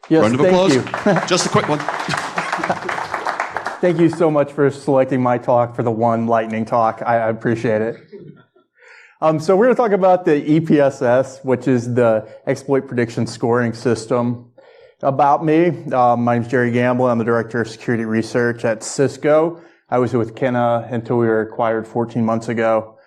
Yes, Round of applause. thank you. Just a quick one. Thank you so much for selecting my talk for the one lightning talk. I appreciate it. So we're going to talk about the EPSS, which is the Exploit Prediction Scoring System. About me, my name is Jerry Gamblin. I'm the Director of Security Research at Cisco. I was with Kenna until we were acquired 14 months ago.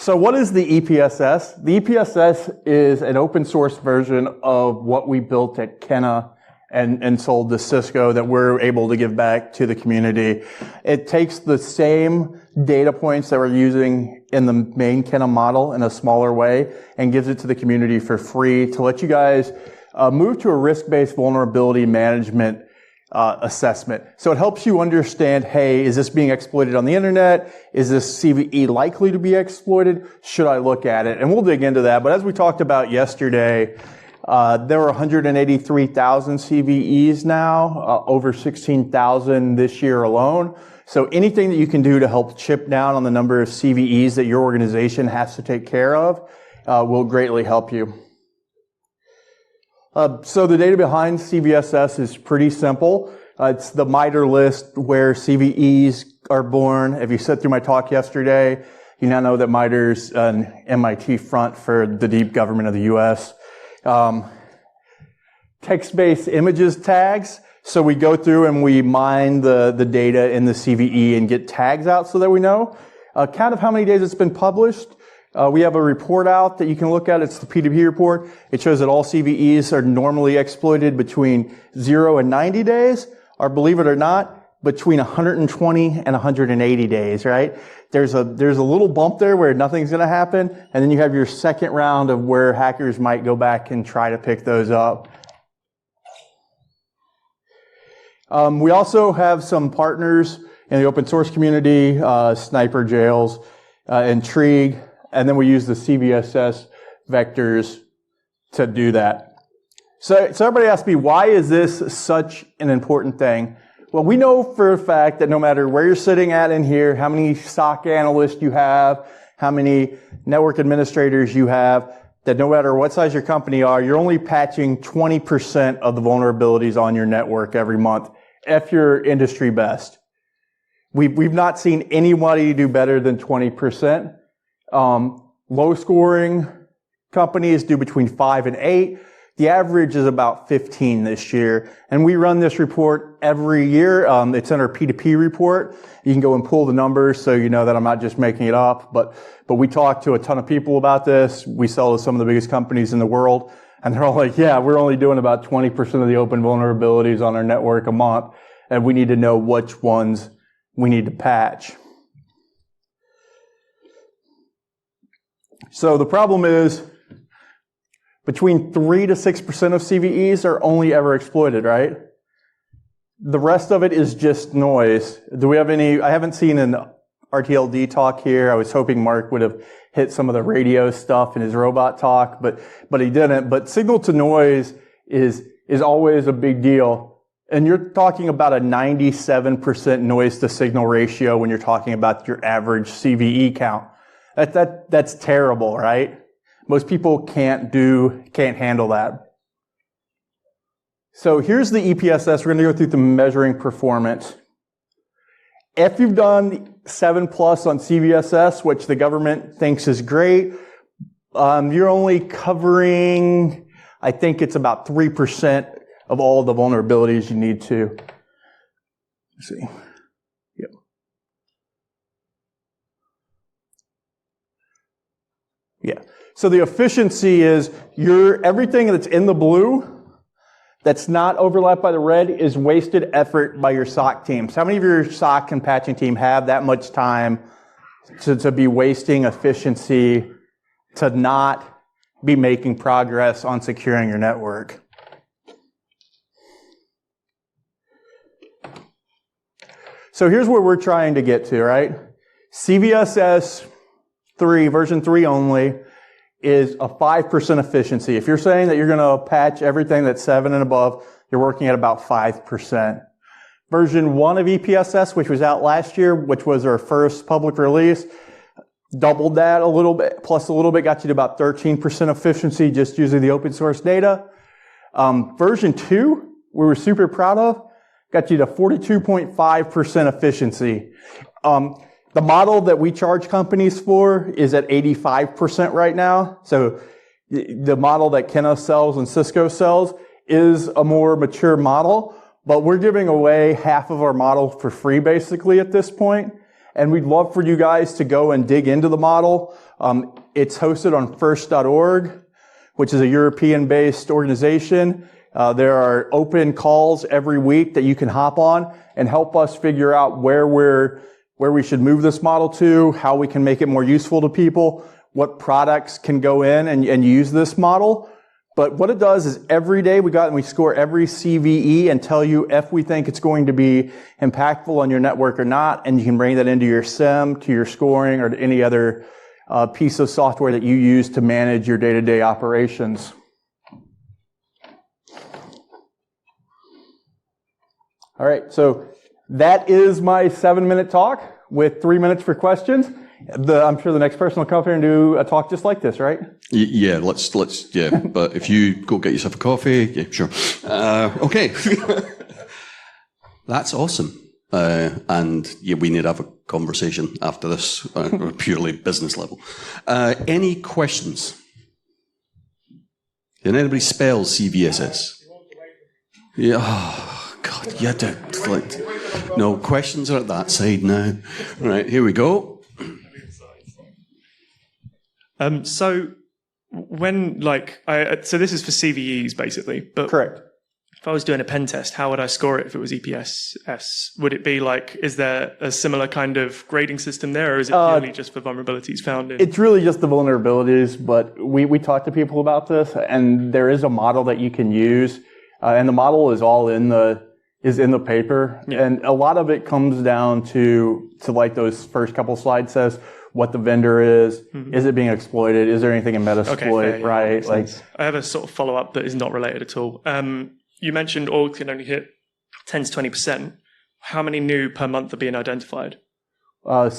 So what is the EPSS? The EPSS is an open source version of what we built at Kenna and sold to Cisco that we're able to give back to the community. It takes the same data points that we're using in the main Kenna model in a smaller way and gives it to the community for free to let you guys move to a risk-based vulnerability management assessment. So it helps you understand, hey, is this being exploited on the internet? Is this CVE likely to be exploited? Should I look at it? And we'll dig into that. But as we talked about yesterday, there are 183,000 CVEs now, over 16,000 this year alone. So anything that you can do to help chip down on the number of CVEs that your organization has to take care of will greatly help you. So the data behind CVSS is pretty simple. It's the MITRE list where CVEs are born. If you sat through my talk yesterday, you now know that MITRE's an MIT front for the deep government of the U.S. Text-based images tags. So we go through and we mine the data in the CVE and get tags out so that we know. Count of how many days it's been published. We have a report out that you can look at. It's the P2P report. It shows that all CVEs are normally exploited between 0 and 90 days, or believe it or not, between 120 and 180 days, right? There's a little bump there where nothing's going to happen, and then you have your second round of where hackers might go back and try to pick those up. We also have some partners in the open source community, Sniper Jails, Intrigue, and then we use the CVSS vectors to do that. So everybody asks me, why is this such an important thing? Well, we know for a fact that no matter where you're sitting at in here, how many SOC analysts you have, how many network administrators you have, that no matter what size your company are, you're only patching 20% of the vulnerabilities on your network every month, if you're industry best. We've not seen anybody do better than 20%. Low scoring companies do between 5 and 8. The average is about 15 this year. And we run this report every year. It's in our P2P report. You can go and pull the numbers so you know that I'm not just making it up. But we talk to a ton of people about this. We sell to some of the biggest companies in the world. And they're all like, yeah, we're only doing about 20% of the open vulnerabilities on our network a month. And we need to know which ones we need to patch. So the problem is between 3 to 6% of CVEs are only ever exploited, right? The rest of it is just noise. Do we have any? I haven't seen an RTLD talk here. I was hoping Mark would have hit some of the radio stuff in his robot talk, but he didn't. But signal to noise is always a big deal. And you're talking about a 97% noise to signal ratio when you're talking about your average CVE count. That's terrible, right? Most people can't handle that. So here's the EPSS. We're going to go through the measuring performance. If you've done 7+ on CVSS, which the government thinks is great, you're only covering, I think it's about 3% of all the vulnerabilities you need to. Let's see. Yep. Yeah. So the efficiency is everything that's in the blue that's not overlapped by the red is wasted effort by your SOC teams. How many of your SOC and patching team have that much time to be wasting efficiency to not be making progress on securing your network? So here's where we're trying to get to, right? CVSS 3, version 3 only, is a 5% efficiency. If you're saying that you're going to patch everything that's 7 and above, you're working at about 5%. Version 1 of EPSS, which was out last year, which was our first public release, doubled that a little bit, plus a little bit, got you to about 13% efficiency just using the open source data. Version 2, we were super proud of, got you to 42.5% efficiency. The model that we charge companies for is at 85% right now. So the model that Keno sells and Cisco sells is a more mature model, but we're giving away half of our model for free basically at this point. And we'd love for you guys to go and dig into the model. It's hosted on first.org, which is a European-based organization. There are open calls every week that you can hop on and help us figure out where we should move this model to, how we can make it more useful to people, what products can go in and use this model. But what it does is every day we score every CVE and tell you if we think it's going to be impactful on your network or not, and you can bring that into your SIM, to your scoring, or to any other piece of software that you use to manage your day-to-day operations. All right, so that is my 7-minute talk with 3 minutes for questions. I'm sure the next person will come up here and do a talk just like this, right? Yeah, let's, yeah. But if you go get yourself a coffee, yeah, sure. Okay. That's awesome. And yeah, we need to have a conversation after this, purely business level. Any questions? Can anybody spell CVSS? Yeah. Oh, God, you had to, no, questions are at that side now. All right, here we go. So when, so this is for CVEs basically, but Correct. if I was doing a pen test, how would I score it if it was EPSS? Would it be is there a similar kind of grading system there, or is it purely just for vulnerabilities found in? It's really just the vulnerabilities, but we talked to people about this, and there is a model that you can use, and the model is all in the paper, yeah. And a lot of it comes down to like those first couple slides says, what the vendor is, is it being exploited, is there anything in Metasploit, okay, right? I have a sort of follow-up that is not related at all. You mentioned orgs can only hit 10 to 20%. How many new per month are being identified? On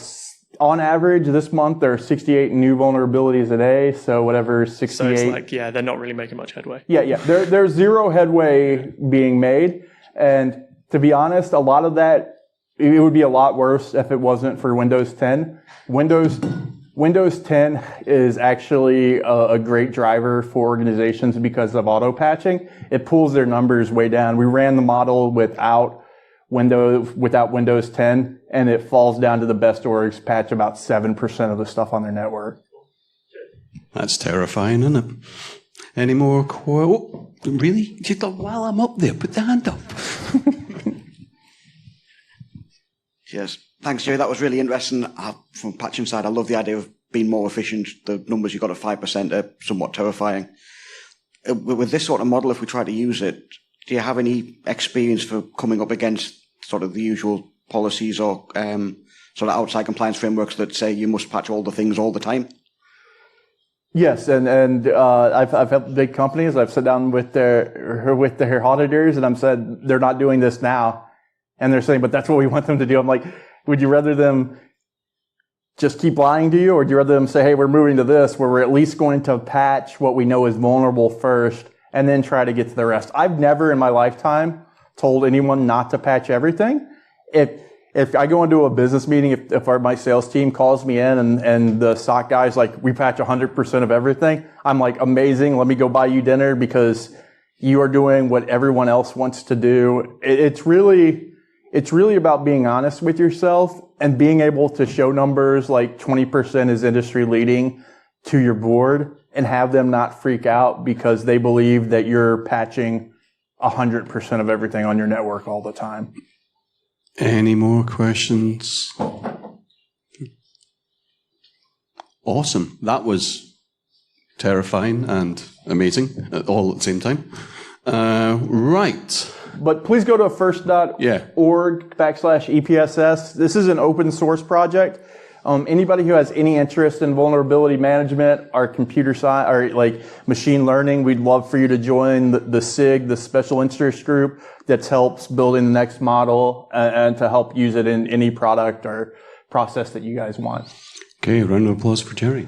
average, this month there are 68 new vulnerabilities a day, so whatever 68. So it's they're not really making much headway. Yeah. There's zero headway being made, and to be honest, a lot of that, it would be a lot worse if it wasn't for Windows 10. Windows 10 is actually a great driver for organizations because of auto patching. It pulls their numbers way down. We ran the model without Windows 10, and it falls down to the best orgs patch about 7% of the stuff on their network. That's terrifying, isn't it? Any more really? Just while I'm up there, put the hand up. Yes. Thanks, Jerry. That was really interesting. From patching side, I love the idea of being more efficient. The numbers you got at 5% are somewhat terrifying. With this sort of model, if we try to use it, do you have any experience for coming up against sort of the usual policies or sort of outside compliance frameworks that say you must patch all the things all the time? Yes, and I've helped big companies. I've sat down with their auditors, and I'm said they're not doing this now. And they're saying, but that's what we want them to do. I'm like, would you rather them just keep lying to you, or do you rather them say, hey, we're moving to this, where we're at least going to patch what we know is vulnerable first, and then try to get to the rest? I've never in my lifetime told anyone not to patch everything. If I go into a business meeting, if my sales team calls me in and the SOC guy's like, we patch 100% of everything, I'm like, amazing, let me go buy you dinner because you are doing what everyone else wants to do. It's really about being honest with yourself and being able to show numbers like 20% is industry leading to your board and have them not freak out because they believe that you're patching 100% of everything on your network all the time. Any more questions? Awesome. That was terrifying and amazing all at the same time. Right. But please go to first.org/EPSS. This is an open source project. Anybody who has any interest in vulnerability management or computer science or like machine learning, we'd love for you to join the SIG, the special interest group that helps building the next model and to help use it in any product or process that you guys want. Okay, round of applause for Jerry.